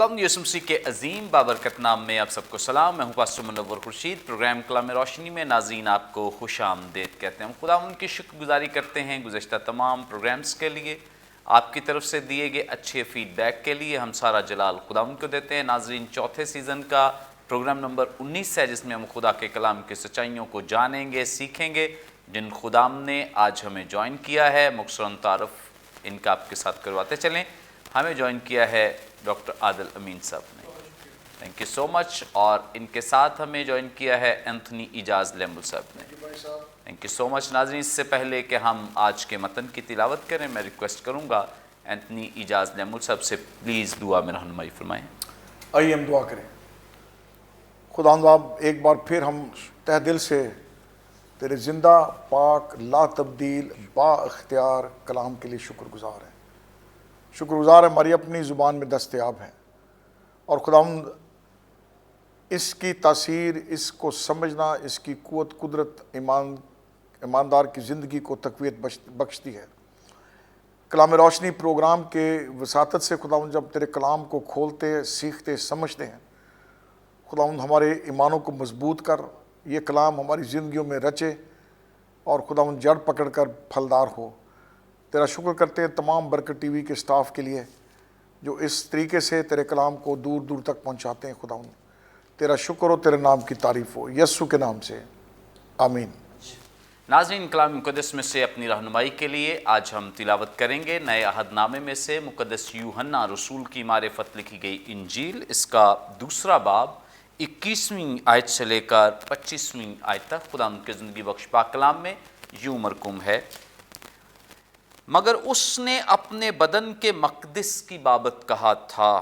خداوند یسوع مسیح کے عظیم بابرکت نام میں آپ سب کو سلام. میں ہوں پاسٹر منور خورشید. پروگرام کلام روشنی میں ناظرین آپ کو خوش آمدید کہتے ہیں. ہم خداوند کی شکر گزاری کرتے ہیں گزشتہ تمام پروگرامز کے لیے. آپ کی طرف سے دیے گئے اچھے فیڈ بیک کے لیے ہم سارا جلال خداوند کو دیتے ہیں. ناظرین، چوتھے سیزن کا پروگرام نمبر 19 ہے، جس میں ہم خدا کے کلام کی سچائیوں کو جانیں گے، سیکھیں گے. جن خداوند نے آج ہمیں جوائن کیا ہے، مختصراً تعارف ان کا آپ کے ساتھ کرواتے چلیں. ہمیں جوائن کیا ہے ڈاکٹر عادل امین صاحب نے. تھینک یو سو مچ. اور ان کے ساتھ ہمیں جوائن کیا ہے اینتھنی اعجاز لیمبل صاحب نے. تھینک یو سو مچ. ناظرین، اس سے پہلے کہ ہم آج کے متن کی تلاوت کریں، میں ریکویسٹ کروں گا اینتھنی اعجاز لیمبل صاحب سے پلیز دعا میں رہنمائی فرمائیں. آئیے ہم دعا کریں. خداوند آپ، ایک بار پھر ہم تہ دل سے تیرے زندہ، پاک، لا تبدیل، با اختیار کلام کے لیے شکر گزار ہیں. شکر گزار ہماری اپنی زبان میں دستیاب ہیں، اور خداوند اس کی تاثیر، اس کو سمجھنا، اس کی قوت قدرت ایماندار کی زندگی کو تقویت بخشتی ہے. کلام روشنی پروگرام کے وساطت سے خداوند جب تیرے کلام کو کھولتے، سیکھتے، سمجھتے ہیں، خداوند ہمارے ایمانوں کو مضبوط کر، یہ کلام ہماری زندگیوں میں رچے اور خداوند جڑ پکڑ کر پھلدار ہو. تیرا شکر کرتے ہیں تمام برکت ٹی وی کے سٹاف کے لیے جو اس طریقے سے تیرے کلام کو دور دور تک پہنچاتے ہیں. خداوند تیرا شکر ہو، تیرے نام کی تعریف ہو، یسوع کے نام سے آمین. ناظرین، کلام مقدس میں سے اپنی رہنمائی کے لیے آج ہم تلاوت کریں گے نئے عہد نامے میں سے مقدس یوحنا رسول کی معرفت لکھی گئی انجیل، اس کا دوسرا باب 21ویں آیت سے لے کر 25ویں آیت تک. خداوند کے زندگی بخش پاک کلام میں یوں مرقوم ہے: مگر اس نے اپنے بدن کے مقدس کی بابت کہا تھا.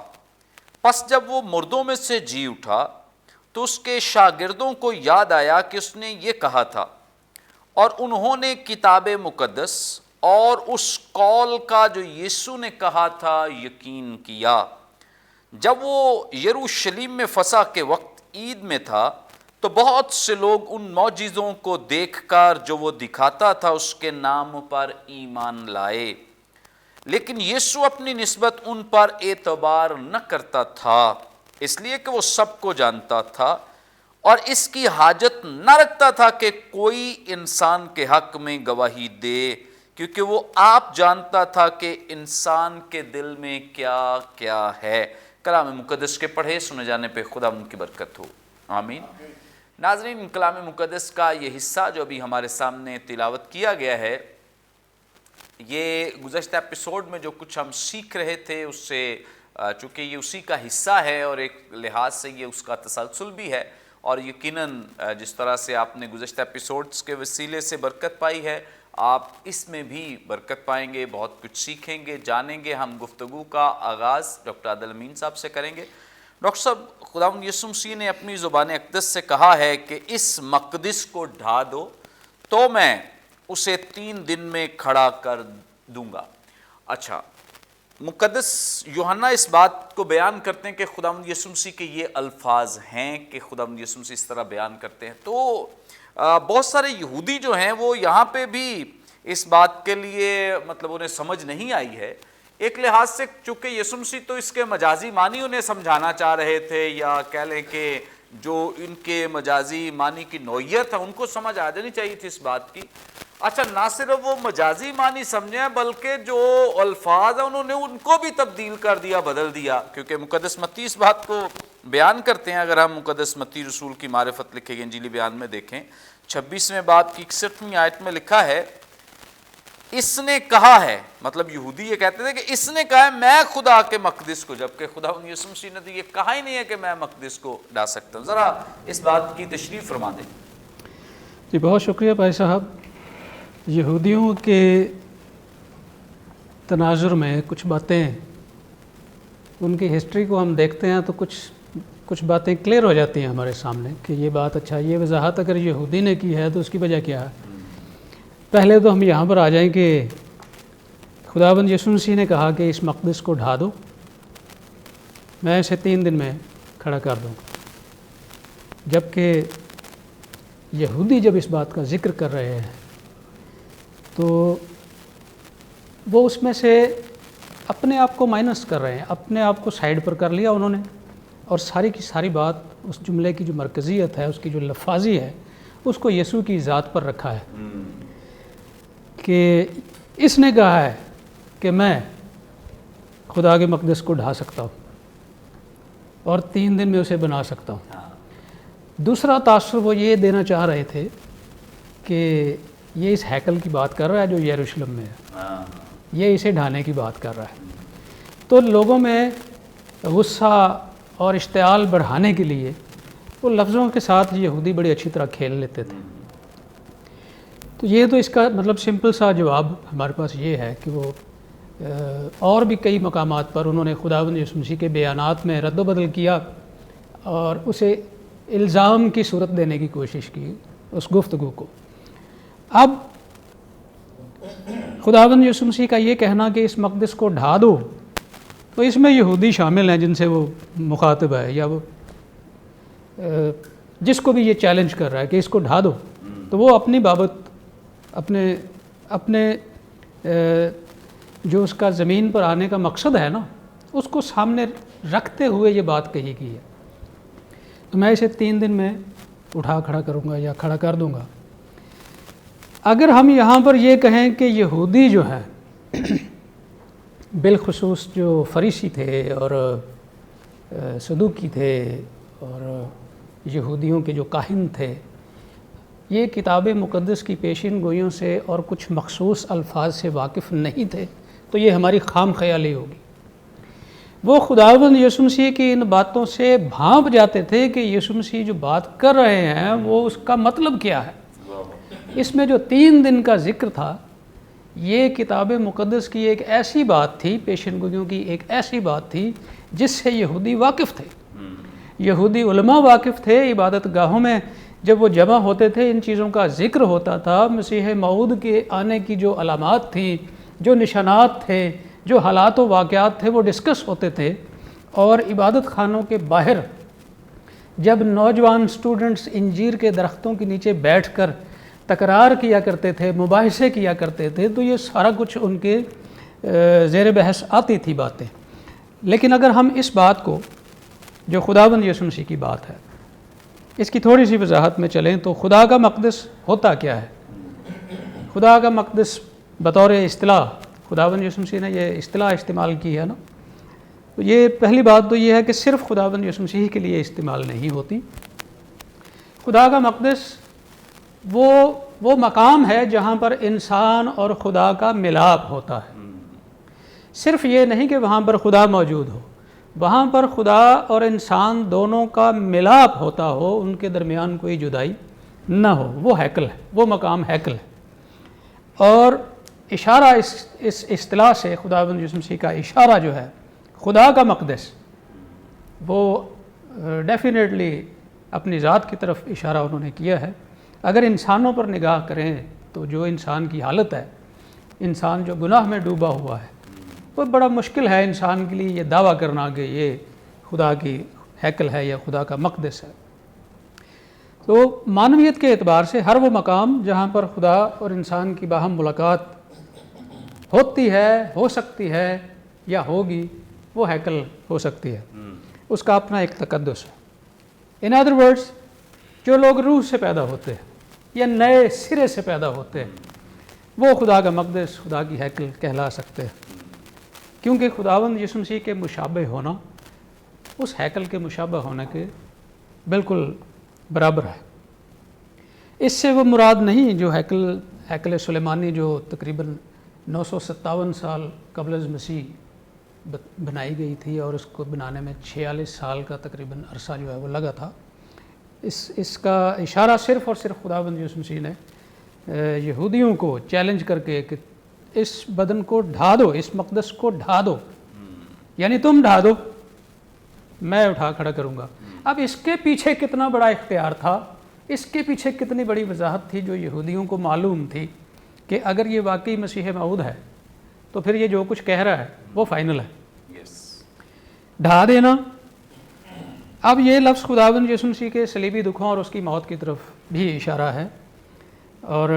پس جب وہ مردوں میں سے جی اٹھا تو اس کے شاگردوں کو یاد آیا کہ اس نے یہ کہا تھا، اور انہوں نے کتاب مقدس اور اس قول کا جو یسوع نے کہا تھا یقین کیا. جب وہ یروشلم میں فسح کے وقت عید میں تھا تو بہت سے لوگ ان معجزوں کو دیکھ کر جو وہ دکھاتا تھا اس کے نام پر ایمان لائے. لیکن یسوع اپنی نسبت ان پر اعتبار نہ کرتا تھا، اس لیے کہ وہ سب کو جانتا تھا اور اس کی حاجت نہ رکھتا تھا کہ کوئی انسان کے حق میں گواہی دے، کیونکہ وہ آپ جانتا تھا کہ انسان کے دل میں کیا کیا ہے. کلام مقدس کے پڑھے سنے جانے پہ خدا ان کی برکت ہو. آمین. ناظرین، کلام مقدس کا یہ حصہ جو ابھی ہمارے سامنے تلاوت کیا گیا ہے، یہ گزشتہ ایپیسوڈ میں جو کچھ ہم سیکھ رہے تھے اس سے، چونکہ یہ اسی کا حصہ ہے اور ایک لحاظ سے یہ اس کا تسلسل بھی ہے، اور یقیناً جس طرح سے آپ نے گزشتہ ایپیسوڈز کے وسیلے سے برکت پائی ہے، آپ اس میں بھی برکت پائیں گے، بہت کچھ سیکھیں گے، جانیں گے. ہم گفتگو کا آغاز ڈاکٹر عادل امین صاحب سے کریں گے. ڈاکٹر صاحب، خداوند یسوع مسیح نے اپنی زبان اقدس سے کہا ہے کہ اس مقدس کو ڈھا دو تو میں اسے 3 دن میں کھڑا کر دوں گا. اچھا، مقدس یوحنا اس بات کو بیان کرتے ہیں کہ خداوند یسوع مسیح کے یہ الفاظ ہیں کہ خداوند یسوع مسیح اس طرح بیان کرتے ہیں. تو بہت سارے یہودی جو ہیں وہ یہاں پہ بھی اس بات کے لیے مطلب انہیں سمجھ نہیں آئی ہے. ایک لحاظ سے چونکہ یسوع مسیح تو اس کے مجازی معنی انہیں سمجھانا چاہ رہے تھے، یا کہہ لیں کہ جو ان کے مجازی معنی کی نوعیت ہے ان کو سمجھ آ جانی چاہیے تھی اس بات کی. اچھا، نہ صرف وہ مجازی معنی سمجھیں بلکہ جو الفاظ ہیں انہوں نے ان کو بھی تبدیل کر دیا، بدل دیا، کیونکہ مقدس متی اس بات کو بیان کرتے ہیں. اگر ہم مقدس متی رسول کی معرفت لکھے گئے انجیلی بیان میں دیکھیں، 26ویں باب کی 61ویں آیت میں لکھا ہے، اس نے کہا ہے، مطلب یہودی یہ کہتے تھے کہ اس نے کہا ہے میں خدا کے مقدس کو، جبکہ خدا یسوع مسیح نے تو یہ کہا ہی نہیں ہے کہ میں مقدس کو ڈھا سکتا ہوں. ذرا اس بات کی تشریح فرما دیں. جی بہت شکریہ بھائی صاحب. یہودیوں کے تناظر میں کچھ باتیں، ان کی ہسٹری کو ہم دیکھتے ہیں تو کچھ باتیں کلیئر ہو جاتی ہیں ہمارے سامنے کہ یہ بات، اچھا یہ وضاحت اگر یہودی نے کی ہے تو اس کی وجہ کیا ہے. پہلے تو ہم یہاں پر آ جائیں کہ خداوند یسوع مسیح نے کہا کہ اس مقدس کو ڈھا دو، میں اسے 3 دن میں کھڑا کر دوں. جبکہ یہودی جب اس بات کا ذکر کر رہے ہیں تو وہ اس میں سے اپنے آپ کو مائنس کر رہے ہیں، اپنے آپ کو سائڈ پر کر لیا انہوں نے، اور ساری کی ساری بات اس جملے کی جو مرکزیت ہے، اس کی جو لفاظی ہے، اس کو یسوع کی ذات پر رکھا ہے کہ اس نے کہا ہے کہ میں خدا کے مقدس کو ڈھا سکتا ہوں اور 3 دن میں اسے بنا سکتا ہوں۔ دوسرا تاثر وہ یہ دینا چاہ رہے تھے کہ یہ اس ہیکل کی بات کر رہا ہے جو یروشلم میں ہے، یہ اسے ڈھانے کی بات کر رہا ہے۔ تو لوگوں میں غصہ اور اشتعال بڑھانے کے لیے وہ لفظوں کے ساتھ یہودی بڑی اچھی طرح کھیل لیتے تھے۔ تو یہ تو اس کا مطلب سمپل سا جواب ہمارے پاس یہ ہے کہ وہ اور بھی کئی مقامات پر انہوں نے خداوند یسوع مسیح کے بیانات میں رد و بدل کیا اور اسے الزام کی صورت دینے کی کوشش کی اس گفتگو کو۔ اب خداوند یسوع مسیح کا یہ کہنا کہ اس مقدس کو ڈھا دو، تو اس میں یہودی شامل ہیں جن سے وہ مخاطب ہے، یا وہ جس کو بھی یہ چیلنج کر رہا ہے کہ اس کو ڈھا دو، تو وہ اپنی بابت اپنے جو اس کا زمین پر آنے کا مقصد ہے نا، اس کو سامنے رکھتے ہوئے یہ بات کہی گئی ہے۔ تو میں اسے 3 دن میں اٹھا کھڑا کروں گا یا کھڑا کر دوں گا۔ اگر ہم یہاں پر یہ کہیں کہ یہودی جو ہیں بالخصوص جو فریسی تھے اور صدوقی تھے اور یہودیوں کے جو کاہن تھے، یہ کتاب مقدس کی پیشین گوئیوں سے اور کچھ مخصوص الفاظ سے واقف نہیں تھے، تو یہ ہماری خام خیالی ہوگی۔ وہ خداوند یسوع مسیح کی ان باتوں سے بھانپ جاتے تھے کہ یسوع مسیح جو بات کر رہے ہیں وہ اس کا مطلب کیا ہے۔ اس میں جو 3 دن کا ذکر تھا، یہ کتاب مقدس کی ایک ایسی بات تھی، پیشین گوئیوں کی ایک ایسی بات تھی جس سے یہودی واقف تھے، یہودی علماء واقف تھے۔ عبادت گاہوں میں جب وہ جمع ہوتے تھے، ان چیزوں کا ذکر ہوتا تھا، مسیح موعود کے آنے کی جو علامات تھیں، جو نشانات تھے، جو حالات و واقعات تھے، وہ ڈسکس ہوتے تھے۔ اور عبادت خانوں کے باہر جب نوجوان سٹوڈنٹس انجیر کے درختوں کے نیچے بیٹھ کر تکرار کیا کرتے تھے، مباحثے کیا کرتے تھے، تو یہ سارا کچھ ان کے زیر بحث آتی تھی باتیں۔ لیکن اگر ہم اس بات کو جو خداوند یسوع مسیح کی بات ہے، اس کی تھوڑی سی وضاحت میں چلیں تو خدا کا مقدس ہوتا کیا ہے؟ خدا کا مقدس بطور اصطلاح، خداوند یسوع مسیح نے یہ اصطلاح استعمال کی ہے نا، تو یہ پہلی بات تو یہ ہے کہ صرف خداوند یسوع مسیح کے لیے استعمال نہیں ہوتی۔ خدا کا مقدس وہ مقام ہے جہاں پر انسان اور خدا کا ملاپ ہوتا ہے۔ صرف یہ نہیں کہ وہاں پر خدا موجود ہو، وہاں پر خدا اور انسان دونوں کا ملاپ ہوتا ہو، ان کے درمیان کوئی جدائی نہ ہو۔ وہ ہیکل ہے، وہ مقام ہیکل ہے۔ اور اشارہ اس اصطلاح سے، خداوند یسوع مسیح کا اشارہ جو ہے خدا کا مقدس، وہ ڈیفینیٹلی اپنی ذات کی طرف اشارہ انہوں نے کیا ہے۔ اگر انسانوں پر نگاہ کریں تو جو انسان کی حالت ہے، انسان جو گناہ میں ڈوبا ہوا ہے، وہ بڑا مشکل ہے انسان کے لیے یہ دعویٰ کرنا کہ یہ خدا کی ہیکل ہے یا خدا کا مقدس ہے۔ تو معنویت کے اعتبار سے ہر وہ مقام جہاں پر خدا اور انسان کی باہم ملاقات ہوتی ہے، ہو سکتی ہے یا ہوگی، وہ ہیکل ہو سکتی ہے، اس کا اپنا ایک تقدس ہے۔ ان ادر ورڈز، جو لوگ روح سے پیدا ہوتے ہیں یا نئے سرے سے پیدا ہوتے ہیں، وہ خدا کا مقدس، خدا کی ہیکل کہلا سکتے ہیں، کیونکہ خداوند یسوع مسیح کے مشابہ ہونا اس ہیکل کے مشابہ ہونے کے بالکل برابر ہے۔ اس سے وہ مراد نہیں جو ہیکل سلیمانی جو تقریباً 957 سال قبل از مسیح بنائی گئی تھی، اور اس کو بنانے میں 46 سال کا تقریباً عرصہ جو ہے وہ لگا تھا۔ اس کا اشارہ صرف اور صرف خداوند یسوع مسیح نے یہودیوں کو چیلنج کر کے کہ اس بدن کو ڈھا دو، اس مقدس کو ڈھا دو، یعنی تم ڈھا دو، میں اٹھا کھڑا کروں گا۔ اب اس کے پیچھے کتنا بڑا اختیار تھا، اس کے پیچھے کتنی بڑی وضاحت تھی جو یہودیوں کو معلوم تھی کہ اگر یہ واقعی مسیح موعود ہے تو پھر یہ جو کچھ کہہ رہا ہے وہ فائنل ہے، ڈھا دینا۔ اب یہ لفظ خداوند یسوع مسیح کے صلیبی دکھوں اور اس کی موت کی طرف بھی اشارہ ہے، اور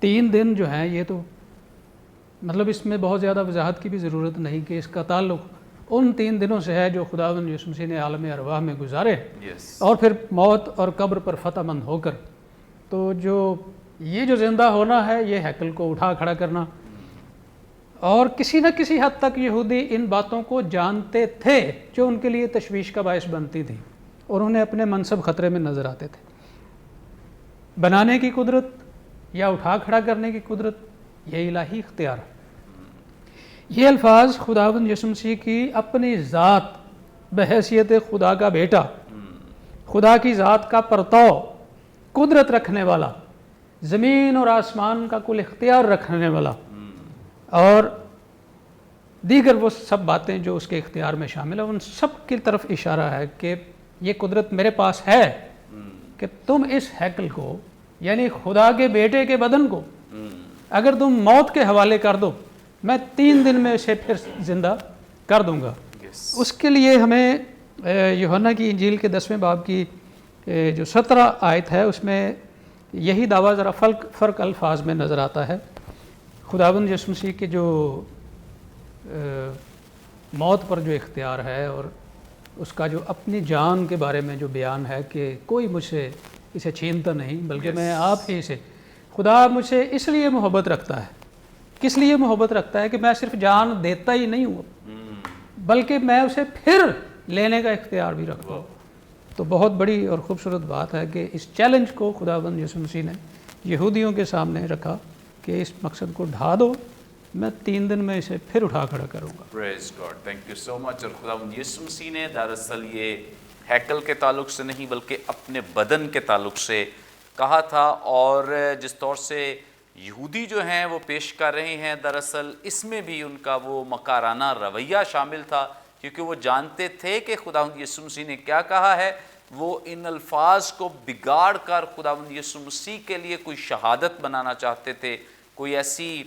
3 دن جو ہیں یہ تو مطلب اس میں بہت زیادہ وضاحت کی بھی ضرورت نہیں کہ اس کا تعلق ان 3 دنوں سے ہے جو خداوند یسوع مسیح نے عالم ارواح میں گزارے، اور پھر موت اور قبر پر فتح مند ہو کر، تو یہ جو زندہ ہونا ہے یہ ہیکل کو اٹھا کھڑا کرنا، اور کسی نہ کسی حد تک یہودی ان باتوں کو جانتے تھے جو ان کے لیے تشویش کا باعث بنتی تھی، اور انہیں اپنے منصب خطرے میں نظر آتے تھے۔ بنانے کی قدرت یا اٹھا کھڑا کرنے کی قدرت یہ الہی اختیار ہے۔ یہ الفاظ خداوند یسوع مسیح کی اپنی ذات بحیثیت خدا کا بیٹا، خدا کی ذات کا پرتو، قدرت رکھنے والا، زمین اور آسمان کا کل اختیار رکھنے والا، اور دیگر وہ سب باتیں جو اس کے اختیار میں شامل ہیں، ان سب کی طرف اشارہ ہے کہ یہ قدرت میرے پاس ہے کہ تم اس ہیکل کو، یعنی خدا کے بیٹے کے بدن کو، اگر تم موت کے حوالے کر دو، میں 3 دن میں اسے پھر زندہ کر دوں گا۔ اس کے لیے ہمیں یوحنا کی انجیل کے 10ویں باب کی جو 17 آیت ہے، اس میں یہی دعویٰ ذرا فرق الفاظ میں نظر آتا ہے۔ خداوند یسوع مسیح کے جو موت پر جو اختیار ہے، اور اس کا جو اپنی جان کے بارے میں جو بیان ہے کہ کوئی مجھ سے اسے چھینتا نہیں بلکہ میں آپ ہی سے، خدا مجھ سے اس لیے محبت رکھتا ہے۔ کس لیے محبت رکھتا ہے؟ کہ میں صرف جان دیتا ہی نہیں ہوں بلکہ میں اسے پھر لینے کا اختیار بھی رکھتا ہوں۔ تو بہت بڑی اور خوبصورت بات ہے کہ اس چیلنج کو خداوند یسوع مسیح نے یہودیوں کے سامنے رکھا کہ اس مقصد کو ڈھا دو، میں 3 دن میں اسے پھر اٹھا کھڑا کروں گا۔ پریز گاڈ، تھینک یو سو مچ۔ اور خداوند یسوع مسیح نے دراصل یہ ہیکل کے تعلق سے نہیں بلکہ اپنے بدن کے تعلق سے کہا تھا، اور جس طور سے یہودی جو ہیں وہ پیش کر رہے ہیں، دراصل اس میں بھی ان کا وہ مکارانہ رویہ شامل تھا، کیونکہ وہ جانتے تھے کہ خداوند یسوع مسیح نے کیا کہا ہے۔ وہ ان الفاظ کو بگاڑ کر خداوند یسوع مسیح کے لیے کوئی شہادت بنانا چاہتے تھے، کوئی ایسی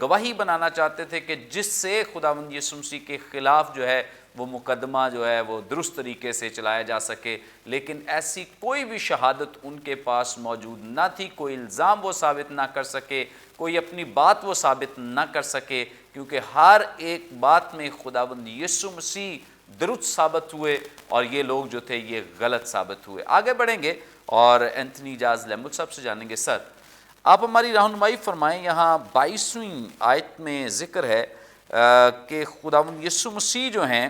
گواہی بنانا چاہتے تھے کہ جس سے خداوند یسوع مسیح کے خلاف جو ہے وہ مقدمہ جو ہے وہ درست طریقے سے چلایا جا سکے، لیکن ایسی کوئی بھی شہادت ان کے پاس موجود نہ تھی، کوئی الزام وہ ثابت نہ کر سکے، کوئی اپنی بات وہ ثابت نہ کر سکے، کیونکہ ہر ایک بات میں خداوند یسوع مسیح درست ثابت ہوئے، اور یہ لوگ جو تھے یہ غلط ثابت ہوئے۔ آگے بڑھیں گے اور اینتھنی جاز لیمبل صاحب سے جانیں گے۔ سر، آپ ہماری رہنمائی فرمائیں، یہاں 22ویں آیت میں ذکر ہے کہ خداوند یسوع مسیح جو ہیں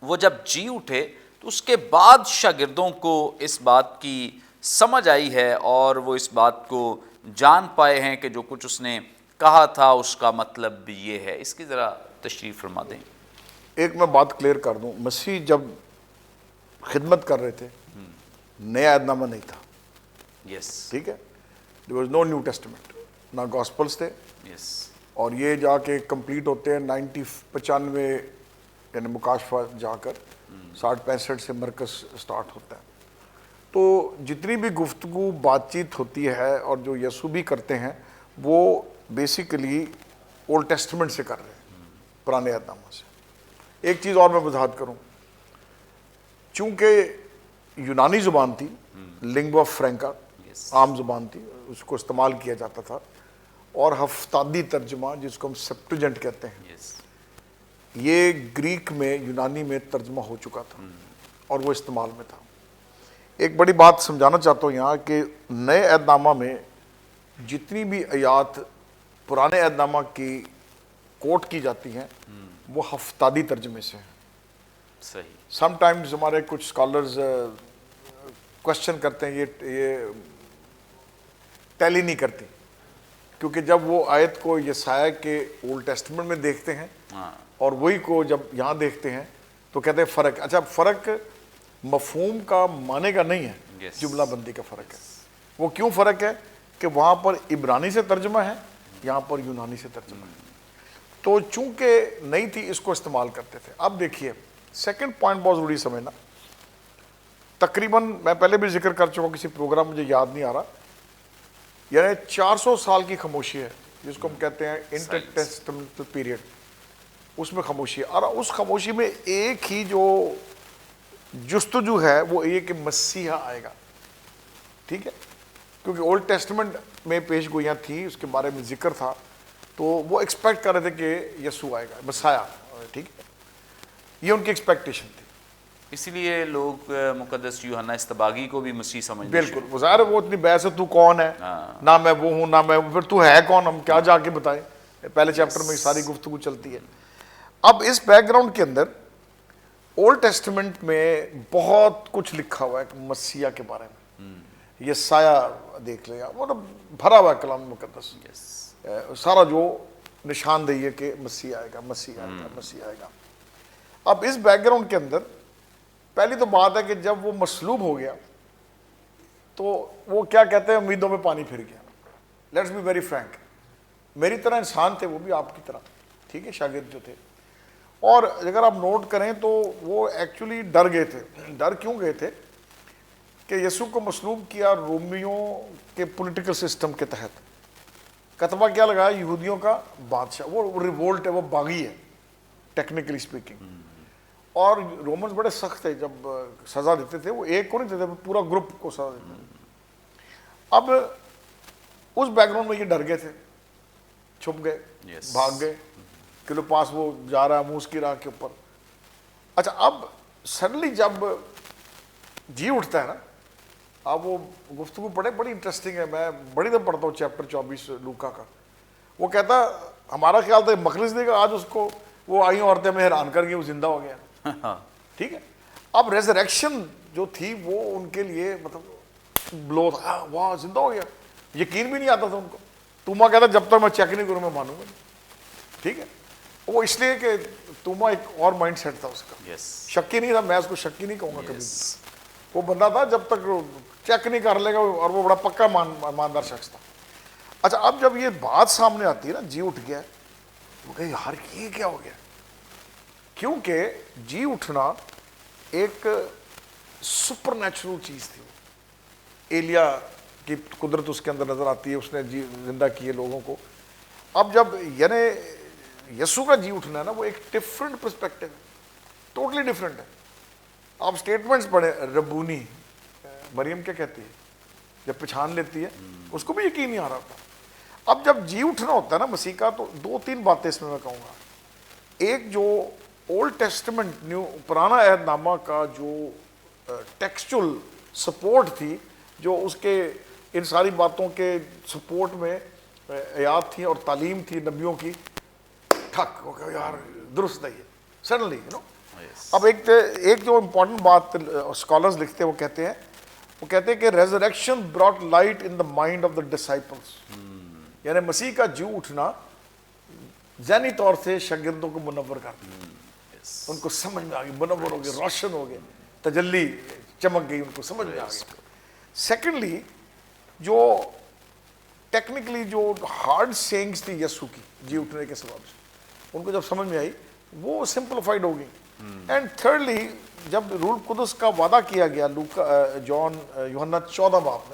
وہ جب جی اٹھے تو اس کے بعد شاگردوں کو اس بات کی سمجھ آئی ہے، اور وہ اس بات کو جان پائے ہیں کہ جو کچھ اس نے کہا تھا اس کا مطلب بھی یہ ہے۔ اس کی ذرا تشریح فرما دیں۔ ایک میں بات کلیئر کر دوں، مسیح جب خدمت کر رہے تھے نیا عہد نامہ نہیں تھا، یس، ٹھیک ہے، there was no new testament, نہ گاسپلس تھے، یس، اور یہ جا کے کمپلیٹ ہوتے ہیں 95 یعنی مکاشفہ جا کر 60-65 سے مرکز سٹارٹ ہوتا ہے۔ تو جتنی بھی گفتگو بات چیت ہوتی ہے اور جو یسوع بھی کرتے ہیں وہ بیسیکلی اولڈ ٹیسٹمنٹ سے کر رہے ہیں، پرانے عہد نامہ سے۔ ایک چیز اور میں وضاحت کروں، چونکہ یونانی زبان تھی، لنگوا فرینکا عام زبان تھی، اس کو استعمال کیا جاتا تھا، اور ہفتادی ترجمہ جس کو ہم سیپٹوجنٹ کہتے ہیں، یہ گریک میں، یونانی میں ترجمہ ہو چکا تھا اور وہ استعمال میں تھا۔ ایک بڑی بات سمجھانا چاہتا ہوں یہاں کہ نئے عہد نامہ میں جتنی بھی آیات پرانے عہد نامہ کی کوٹ کی جاتی ہیں وہ ہفتادی ترجمے سے ہیں۔ صحیح۔ سم ٹائمز ہمارے کچھ اسکالرز کوشچن کرتے ہیں یہ ٹیلی نہیں کرتی، کیونکہ جب وہ آیت کو یسایہ کے اولڈ ٹیسٹمنٹ میں دیکھتے ہیں اور وہی کو جب یہاں دیکھتے ہیں تو کہتے ہیں فرق۔ اچھا، فرق مفہوم کا معنی کا نہیں ہے، جملہ بندی کا فرق ہے۔ وہ کیوں فرق ہے؟ کہ وہاں پر عبرانی سے ترجمہ ہے، یہاں پر یونانی سے ترجمہ ہے، تو چونکہ نہیں تھی اس کو استعمال کرتے تھے۔ اب دیکھیے سیکنڈ پوائنٹ بہت ضروری سمجھنا، تقریباً میں پہلے بھی ذکر کر چکا، کسی پروگرام مجھے یاد نہیں آ رہا، یعنی 400 سال کی خاموشی ہے جس کو ہم کہتے ہیں انٹر ٹیسٹمنٹل پیریڈ، اس میں خاموشی ہے، اور اس خاموشی میں ایک ہی جو جستجو ہے وہ یہ کہ مسیحا آئے گا، ٹھیک ہے، کیونکہ اولڈ ٹیسٹمنٹ میں پیش گوئیاں تھیں، اس کے بارے میں ذکر تھا، تو وہ ایکسپیکٹ کر رہے تھے کہ یسوع آئے گا، مسیح، ٹھیک ہے، یہ ان کی ایکسپیکٹیشن تھی. اسی لیے لوگ مقدس یوحنا استباغی کو بھی مسیح سمجھتے بالکل، وہ ظاہر ہے وہ اتنی بحث ہے، تو کون ہے، نہ میں وہ ہوں نہ میں، پھر تو ہے کون، ہم کیا جا کے بتائیں. پہلے چیپٹر میں یہ ساری گفتگو چلتی ہے. اب اس بیک گراؤنڈ کے اندر اولڈ ٹیسٹمنٹ میں بہت کچھ لکھا ہوا ہے مسیح کے بارے میں. یہ سایہ دیکھ لیں، وہ بھرا ہوا ہے کلام مقدس، سارا جو نشاندہی ہے کہ مسیح آئے گا، مسیح آئے گا، مسیح آئے گا. اب اس بیک گراؤنڈ کے اندر پہلی تو بات ہے کہ جب وہ مصلوب ہو گیا تو وہ کیا کہتے ہیں، امیدوں میں پانی پھر گیا. لیٹس بی ویری فرینک، میری طرح انسان تھے وہ بھی، آپ کی طرح، ٹھیک ہے، شاگرد جو تھے. اور اگر آپ نوٹ کریں تو وہ ایکچولی ڈر گئے تھے. ڈر کیوں گئے تھے کہ یسوع کو مصلوب کیا رومیوں کے پولیٹیکل سسٹم کے تحت. کتبہ کیا لگایا، یہودیوں کا بادشاہ. وہ ریوولٹ ہے، وہ باغی ہے ٹیکنیکلی اسپیکنگ. اور رومنز بڑے سخت تھے، جب سزا دیتے تھے وہ ایک کو نہیں دیتے، پورا گروپ کو سزا دیتے تھے. اب اس بیک گراؤنڈ میں یہ ڈر گئے تھے، چھپ گئے، بھاگ گئے. کلوپاس وہ جا رہا ہے موس کی راہ کے اوپر. اچھا، اب سڈنلی جب جی اٹھتا ہے نا، اب وہ گفتگو بڑی انٹرسٹنگ ہے. میں بڑی دفعہ پڑھتا ہوں چیپٹر 24 لوکا کا. وہ کہتا ہمارا خیال تھا مخلص دے گا، آج اس کو وہ آئی عورتیں میں حیران کر گئی، وہ زندہ ہو گیا. ٹھیک ہے. اب ریزریکشن جو تھی وہ ان کے لیے مطلب بلو تھا، واہ زندہ ہو گیا. یقین بھی نہیں آتا تھا ان کو. توما کہتا جب تک میں چیک نہیں کروں میں مانوں گا نہیں. ٹھیک ہے. وہ اس لیے کہ توما ایک اور مائنڈ سیٹ تھا اس کا، شکی نہیں تھا. میں اس کو شکی نہیں کہوں گا کبھی. وہ بندہ تھا جب تک چیک نہیں کر لے گا، اور وہ بڑا پکا ایماندار شخص تھا. اچھا، اب جب یہ بات سامنے آتی ہے نا، جی اٹھ گیا، وہ کہ یار یہ کیا ہو گیا. کیونکہ جی اٹھنا ایک سپر نیچرل چیز تھی. ایلیا کی قدرت اس کے اندر نظر آتی ہے، اس نے جی زندہ کیے لوگوں کو. اب جب یعنی یسوع کا جی اٹھنا ہے نا، وہ ایک ڈفرینٹ پرسپیکٹو ہے، ٹوٹلی ڈفرینٹ ہے. آپ اسٹیٹمنٹس پڑھیں، ربونی، مریم کیا کہتی ہے جب پہچان لیتی ہے، اس کو بھی یقین نہیں آ رہا تھا. اب جب جی اٹھنا ہوتا ہے نا مسیح کا، تو دو تین باتیں اس میں کہوں گا. ایک جو اولڈ ٹیسٹمنٹ پرانا عہد نامہ کا جو ٹیکسچول سپورٹ تھی، جو اس کے ان ساری باتوں کے سپورٹ میں آیات تھی اور تعلیم تھی نبیوں کی، ٹھک ہو گیا یار درست نہیں ہے سڈنلی یو نو. اب ایک جو امپورٹنٹ بات اسکالرز لکھتے ہیں، وہ کہتے ہیں کہ resurrection brought light in the mind of the disciples. یعنی مسیح کا جی اٹھنا ذہنی طور سے شاگردوں کو منور کر دیا. ان کو سمجھ میں آ گئی، منور ہو گئے، روشن ہو گئے، تجلی چمک گئی، ان کو سمجھ میں آ گئی. سیکنڈلی، جو ٹیکنیکلی جو ہارڈ سینگز تھی یسوع کی جی اٹھنے کے سبب سے، ان کو جب سمجھ میں آئی وہ سمپلیفائڈ ہو گئی. اینڈ تھرڈلی، جب روح القدس کا وعدہ کیا گیا یوحنا 14 باب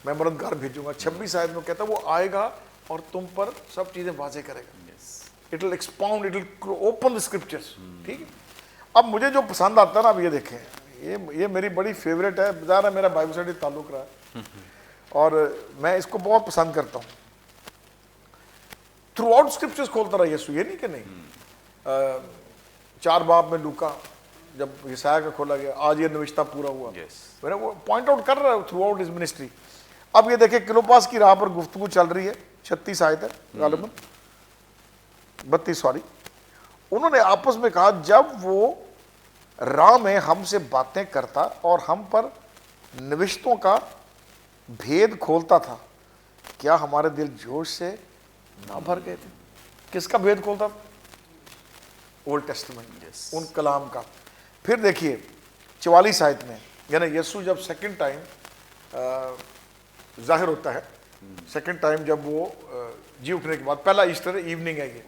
میں مددگار بھیجوں گا، 26 آیت میں کہتا ہے وہ آئے گا اور تم پر سب چیزیں واضح کرے گا. It will expound, it will open the scriptures. ٹھیک ہے. اب مجھے جو پسند آتا ہے نا، اب یہ دیکھیں، یہ میری بڑی فیوریٹ ہے. ظاہر ہے میرا بائبل اسٹڈی تعلق رہا ہے اور میں اس کو بہت پسند کرتا ہوں. تھرو آؤٹ اسکرپچرس کھولتا رہا یسوع، یہ نہیں کہ نہیں. 4 باب میں لوکا جب یسایہ کا کھولا گیا، آج یہ نوشتہ پورا ہوا. میں نے وہ پوائنٹ آؤٹ کر رہا ہے تھرو آؤٹ ہز منسٹری. اب یہ دیکھیں کلوپاس کی راہ پر گفتگو چل رہی ہے، 36 آیت ہے غالباً 32 سوری. انہوں نے آپس میں کہا جب وہ راہ میں ہم سے باتیں کرتا اور ہم پر نوشتوں کا بھید کھولتا تھا، کیا ہمارے دل جوش سے نہ بھر گئے تھے؟ کس کا بھید کھولتا تھا؟ اولڈ ٹیسٹمنٹ، ان کلام کا. پھر دیکھیے 44 آیت میں، یعنی یسوع جب سیکنڈ ٹائم ظاہر ہوتا ہے، سیکنڈ ٹائم جب وہ جی اٹھنے کے بعد، پہلا ایسٹر ایوننگ ہے، یہ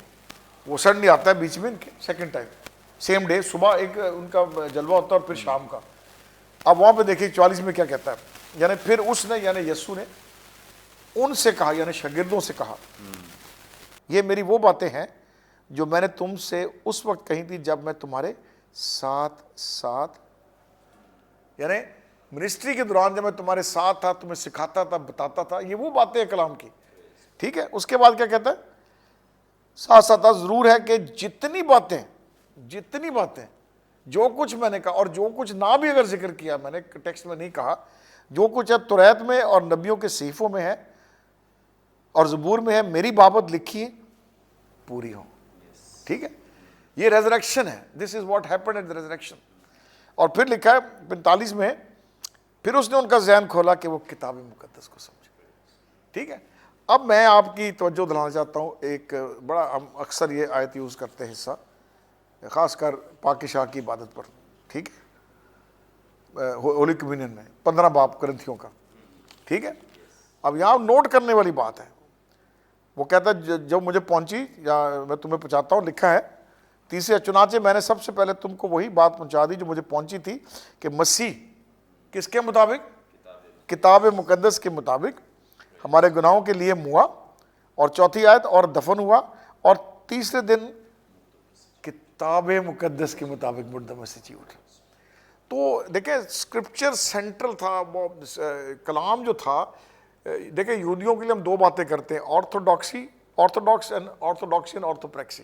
وہ سڈنلی آتا ہے بیچ میں ان کے سیکنڈ ٹائم، سیم ڈے صبح ایک ان کا جلوہ ہوتا ہے اور پھر شام کا. اب وہاں پہ دیکھیے 44 میں کیا کہتا ہے، یعنی پھر اس نے یعنی یسوع نے ان سے کہا، یعنی شاگردوں سے کہا، یہ میری وہ باتیں ہیں جو میں نے تم سے اس وقت کہی تھی جب میں تمہارے ساتھ یعنی منسٹری کے دوران جب میں تمہارے ساتھ تھا، تمہیں سکھاتا تھا، بتاتا تھا. یہ وہ باتیں ہیں کلام کی. ٹھیک ہے. اس کے بعد کیا کہتا ہے، ساتھ ساتھ ضرور ہے کہ جتنی باتیں جو کچھ میں نے کہا اور جو کچھ نہ بھی اگر ذکر کیا، میں نے ٹیکسٹ میں نہیں کہا، جو کچھ ہے توریت میں اور نبیوں کے صحیفوں میں ہے اور زبور میں ہے، میری بابت لکھی پوری ہو. ٹھیک ہے، یہ ریزریکشن ہے. This is what happened at the resurrection. اور پھر لکھا ہے 45 میں، پھر اس نے ان کا ذہن کھولا کہ وہ کتاب مقدس کو سمجھے. ٹھیک ہے، اب میں آپ کی توجہ دلانا چاہتا ہوں ایک بڑا، ہم اکثر یہ آیت یوز کرتے ہیں حصہ، خاص کر پاک شاہ کی عبادت پر. ٹھیک ہے، ہولی کمیونین میں 15 باب کرنتھیوں کا. ٹھیک ہے، اب یہاں نوٹ کرنے والی بات ہے. وہ کہتا ہے جو مجھے پہنچی، یا میں تمہیں پہنچاتا ہوں، لکھا ہے 30 چنانچہ میں نے سب سے پہلے تم کو وہی بات پہنچا دی جو مجھے پہنچی تھی کہ مسیح کس کے مطابق؟ کتاب مقدس کے مطابق ہمارے گناہوں کے لیے موا، اور چوتھی آیت، اور دفن ہوا، اور تیسرے دن کتاب مقدس کے مطابق مردہ میں سے جی اٹھا. تو دیکھیں اسکرپچر سینٹرل تھا، وہ کلام جو تھا. دیکھیں یہودیوں کے لیے ہم دو باتیں کرتے ہیں، آرتھوڈاکسی اینڈ آرتھوپریکسی.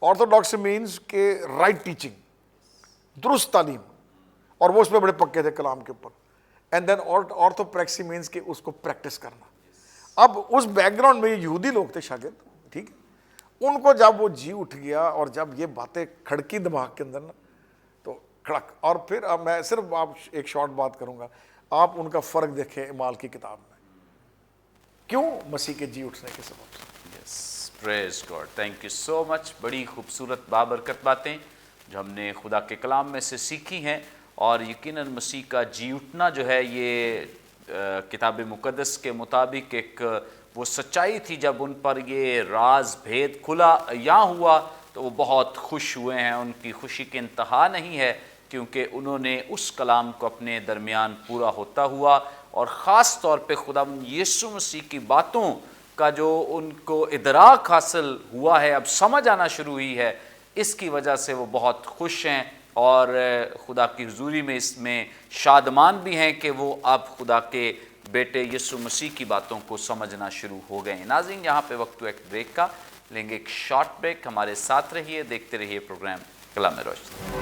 آرتھوڈاکسی مینز کہ رائٹ ٹیچنگ، درست تعلیم، اور وہ اس میں بڑے پکے تھے کلام کے اوپر. اینڈ دین آرتھوپریکسی مینز کہ اس کو پریکٹس کرنا. اب اس بیک گراؤنڈ میں یہ یہودی لوگ تھے شاگرد. ٹھیک ہے، ان کو جب وہ جی اٹھ گیا اور جب یہ باتیں کھڑکی دماغ کے اندر نا، تو کھڑک. اور پھر اب میں صرف آپ ایک شارٹ بات کروں گا، آپ ان کا فرق دیکھیں اعمال کی کتاب میں، کیوں؟ مسیح کے جی اٹھنے کے سبب. پریز گاڈ، تھینک یو سو مچ. بڑی خوبصورت بابرکت باتیں جو ہم نے خدا کے کلام میں سے سیکھی ہیں، اور یقیناً مسیح کا جی اٹھنا جو ہے یہ کتاب مقدس کے مطابق ایک وہ سچائی تھی. جب ان پر یہ راز بھید کھلا یا ہوا تو وہ بہت خوش ہوئے ہیں. ان کی خوشی کی انتہا نہیں ہے، کیونکہ انہوں نے اس کلام کو اپنے درمیان پورا ہوتا ہوا، اور خاص طور پہ خدا یسوع مسیح کی باتوں کا جو ان کو ادراک حاصل ہوا ہے، اب سمجھ آنا شروع ہوئی ہے، اس کی وجہ سے وہ بہت خوش ہیں، اور خدا کی حضوری میں اس میں شادمان بھی ہیں کہ وہ اب خدا کے بیٹے یسوع مسیح کی باتوں کو سمجھنا شروع ہو گئے ہیں. ناظرین، یہاں پہ وقت ایک بریک کا، لیں گے ایک شارٹ بریک. ہمارے ساتھ رہیے، دیکھتے رہیے پروگرام کلام روشنی.